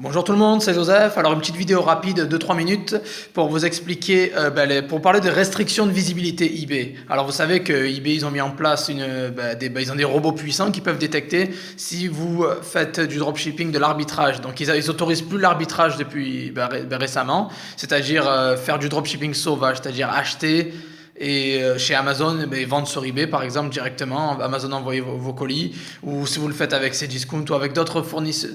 Bonjour tout le monde, c'est Joseph. Alors une petite vidéo rapide de 3 minutes pour vous expliquer, pour parler des restrictions de visibilité eBay. Alors vous savez que eBay ils ont mis en place ils ont des robots puissants qui peuvent détecter si vous faites du dropshipping, de l'arbitrage. Donc ils autorisent plus l'arbitrage depuis récemment, c'est-à-dire faire du dropshipping sauvage, c'est-à-dire acheter et chez Amazon, vendre sur eBay par exemple directement, Amazon envoyer vos colis, ou si vous le faites avec Cdiscount ou avec d'autres fournisseurs,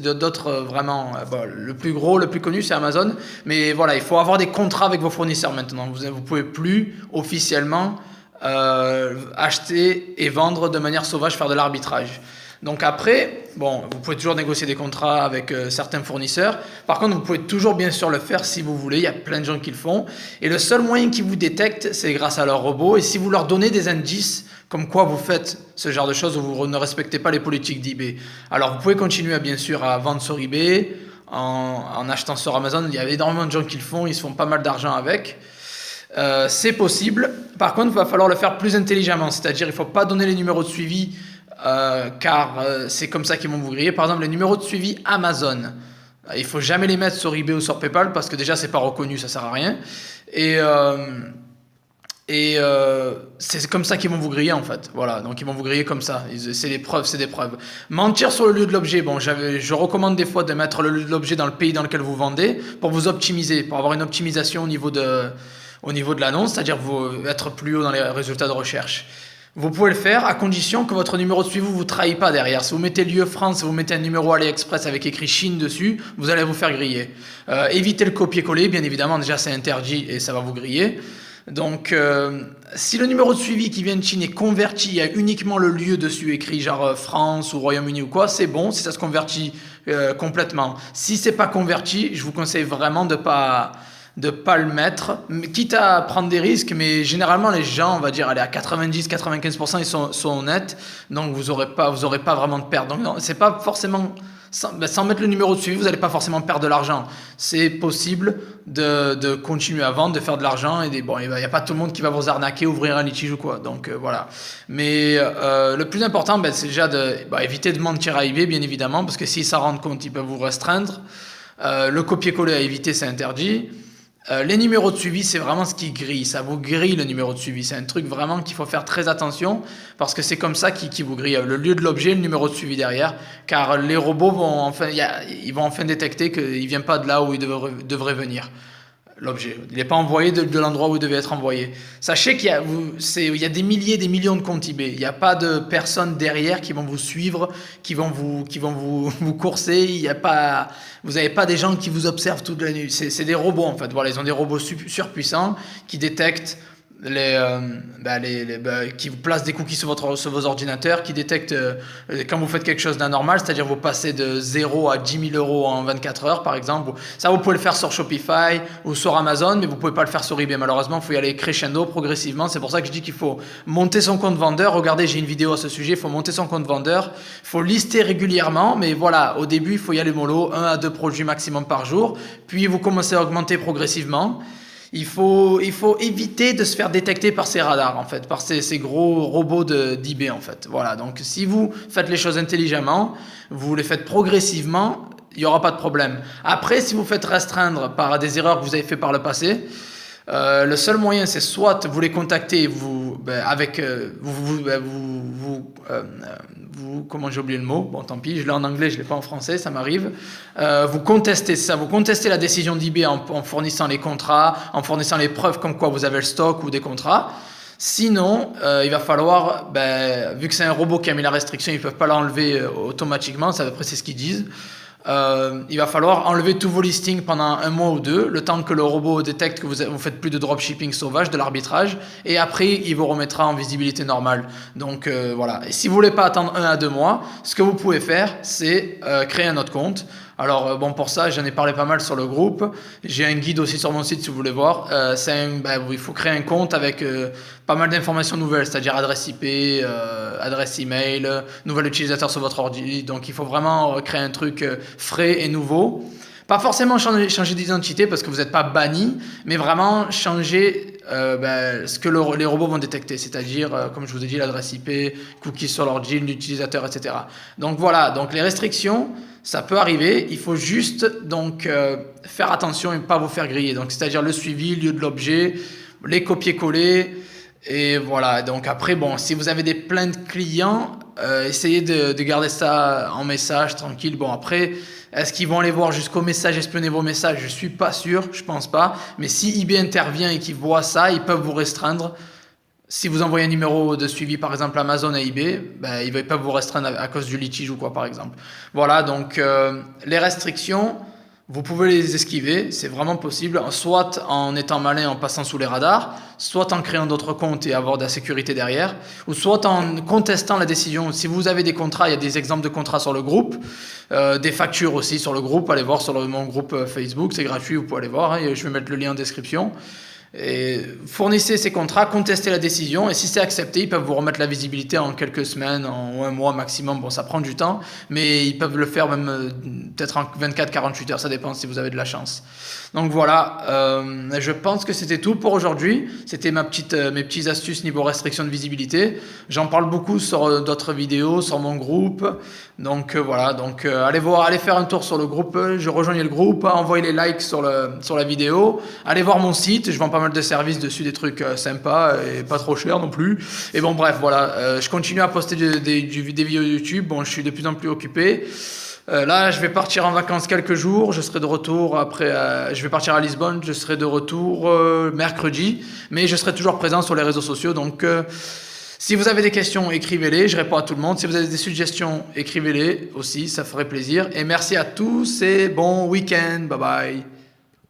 vraiment, le plus gros, le plus connu c'est Amazon, mais voilà, il faut avoir des contrats avec vos fournisseurs maintenant, vous pouvez plus officiellement acheter et vendre de manière sauvage, faire de l'arbitrage. Donc après, vous pouvez toujours négocier des contrats avec certains fournisseurs. Par contre, vous pouvez toujours bien sûr le faire si vous voulez. Il y a plein de gens qui le font. Et le seul moyen qu'ils vous détectent, c'est grâce à leur robot. Et si vous leur donnez des indices comme quoi vous faites ce genre de choses, vous ne respectez pas les politiques d'eBay. Alors vous pouvez continuer bien sûr à vendre sur eBay, en achetant sur Amazon. Il y a énormément de gens qui le font. Ils se font pas mal d'argent avec. C'est possible. Par contre, il va falloir le faire plus intelligemment. C'est-à-dire, il ne faut pas donner les numéros de suivi car c'est comme ça qu'ils vont vous griller. Par exemple, les numéros de suivi Amazon, il faut jamais les mettre sur eBay ou sur PayPal parce que déjà c'est pas reconnu, ça sert à rien. Et c'est comme ça qu'ils vont vous griller en fait. Voilà, donc ils vont vous griller comme ça. C'est des preuves, c'est des preuves. Mentir sur le lieu de l'objet. Je recommande des fois de mettre le lieu de l'objet dans le pays dans lequel vous vendez pour vous optimiser, pour avoir une optimisation au niveau de l'annonce, c'est-à-dire être plus haut dans les résultats de recherche. Vous pouvez le faire à condition que votre numéro de suivi vous trahit pas derrière. Si vous mettez lieu France, si vous mettez un numéro AliExpress avec écrit Chine dessus, vous allez vous faire griller. Évitez le copier-coller, bien évidemment, déjà c'est interdit et ça va vous griller. Donc, si le numéro de suivi qui vient de Chine est converti, il y a uniquement le lieu dessus écrit, genre France ou Royaume-Uni ou quoi, c'est bon, si ça se convertit complètement. Si c'est pas converti, je vous conseille vraiment de pas le mettre, quitte à prendre des risques, mais généralement les gens, on va dire, allez, à 90-95%, ils sont honnêtes, donc vous aurez pas vraiment de perte. Donc non, c'est pas forcément, sans mettre le numéro de suivi, vous n'allez pas forcément perdre de l'argent. C'est possible de continuer à vendre, de faire de l'argent, et il n'y a pas tout le monde qui va vous arnaquer, ouvrir un litige ou quoi, donc voilà. Mais le plus important, c'est déjà éviter de mentir à eBay, bien évidemment, parce que s'ils s'en rendent compte, ils peuvent vous restreindre. Le copier-coller à éviter, c'est interdit. Les numéros de suivi, c'est vraiment ce qui grille. Ça vous grille le numéro de suivi. C'est un truc vraiment qu'il faut faire très attention parce que c'est comme ça qui vous grille. Le lieu de l'objet, le numéro de suivi derrière. Car les robots vont enfin détecter qu'il ne vient pas de là où il devrait venir. L'objet. Il n'est pas envoyé de l'endroit où il devait être envoyé. Sachez qu'il y a des milliers, des millions de comptes eBay. Il n'y a pas de personnes derrière qui vont vous suivre, qui vont vous courser. Vous n'avez pas des gens qui vous observent toute la nuit. C'est des robots en fait. Voilà, ils ont des robots surpuissants qui détectent qui vous placent des cookies sur vos ordinateurs, qui détectent quand vous faites quelque chose d'anormal, c'est-à-dire vous passez de 0 à 10 000 euros en 24 heures par exemple. Ça vous pouvez le faire sur Shopify ou sur Amazon, mais vous pouvez pas le faire sur eBay malheureusement. Il faut y aller crescendo, progressivement. C'est pour ça que je dis qu'il faut monter son compte vendeur. Regardez, j'ai une vidéo à ce sujet. Il faut monter son compte vendeur, il faut lister régulièrement, mais voilà, au début il faut y aller mollo, 1 à 2 produits maximum par jour, puis vous commencez à augmenter progressivement. Il faut éviter de se faire détecter par ces radars, en fait, par ces gros robots d'eBay, en fait. Voilà, donc si vous faites les choses intelligemment, vous les faites progressivement, il n'y aura pas de problème. Après, si vous faites restreindre par des erreurs que vous avez fait par le passé, le seul moyen, c'est soit vous les contactez, comment j'ai oublié le mot, bon tant pis, je l'ai en anglais, je l'ai pas en français, ça m'arrive. Vous contestez la décision d'eBay en fournissant les contrats, en fournissant les preuves comme quoi vous avez le stock ou des contrats. Sinon, il va falloir, vu que c'est un robot qui a mis la restriction, ils peuvent pas l'enlever automatiquement, après c'est ce qu'ils disent. Il va falloir enlever tous vos listings pendant 1 mois ou 2, le temps que le robot détecte que vous faites plus de dropshipping sauvage, de l'arbitrage, et après il vous remettra en visibilité normale. Donc voilà. Et si vous voulez pas attendre 1 à 2 mois, ce que vous pouvez faire, c'est créer un autre compte. Alors pour ça, j'en ai parlé pas mal sur le groupe. J'ai un guide aussi sur mon site si vous voulez voir. Il faut créer un compte avec pas mal d'informations nouvelles, c'est-à-dire adresse IP, adresse email, nouvel utilisateur sur votre ordi. Donc il faut vraiment créer un truc frais et nouveau. Pas forcément changer d'identité parce que vous n'êtes pas banni, mais vraiment changer ce que les robots vont détecter, c'est-à-dire, comme je vous ai dit, l'adresse IP, cookies sur l'origine, l'utilisateur, etc. Donc voilà, donc les restrictions, ça peut arriver, il faut juste donc faire attention et ne pas vous faire griller. Donc c'est-à-dire le suivi, lieu de l'objet, les copier-coller, et voilà. Donc après, bon, si vous avez des plaintes clients, essayez de garder ça en message, tranquille. Bon après, est-ce qu'ils vont aller voir jusqu'au message, espionner vos messages? Je suis pas sûr, je pense pas. Mais si eBay intervient et qu'ils voient ça, ils peuvent vous restreindre. Si vous envoyez un numéro de suivi, par exemple Amazon à eBay, ben, ils ne peuvent vous restreindre à cause du litige ou quoi, par exemple. Voilà, donc les restrictions, vous pouvez les esquiver, c'est vraiment possible, soit en étant malin, en passant sous les radars, soit en créant d'autres comptes et avoir de la sécurité derrière, ou soit en contestant la décision. Si vous avez des contrats, il y a des exemples de contrats sur le groupe, des factures aussi sur le groupe, allez voir sur mon groupe Facebook, c'est gratuit, vous pouvez aller voir, hein, je vais mettre le lien en description. Et fournissez ces contrats, contestez la décision, et si c'est accepté, ils peuvent vous remettre la visibilité en quelques semaines, en un mois maximum. Bon, ça prend du temps, mais ils peuvent le faire même peut-être en 24-48 heures, ça dépend si vous avez de la chance. Donc voilà, je pense que c'était tout pour aujourd'hui. C'était mes petites astuces niveau restriction de visibilité. J'en parle beaucoup sur d'autres vidéos, sur mon groupe. Donc voilà, donc allez faire un tour sur le groupe, rejoignez le groupe, envoyez les likes sur la vidéo, allez voir mon site, je vends pas mal de services dessus, des trucs sympas et pas trop chers non plus. Et bon bref, voilà, je continue à poster des vidéos YouTube, bon je suis de plus en plus occupé. Là, je vais partir en vacances quelques jours. Je serai de retour après. Je vais partir à Lisbonne. Je serai de retour mercredi. Mais je serai toujours présent sur les réseaux sociaux. Donc, si vous avez des questions, écrivez-les. Je réponds à tout le monde. Si vous avez des suggestions, écrivez-les aussi. Ça ferait plaisir. Et merci à tous et bon week-end. Bye bye.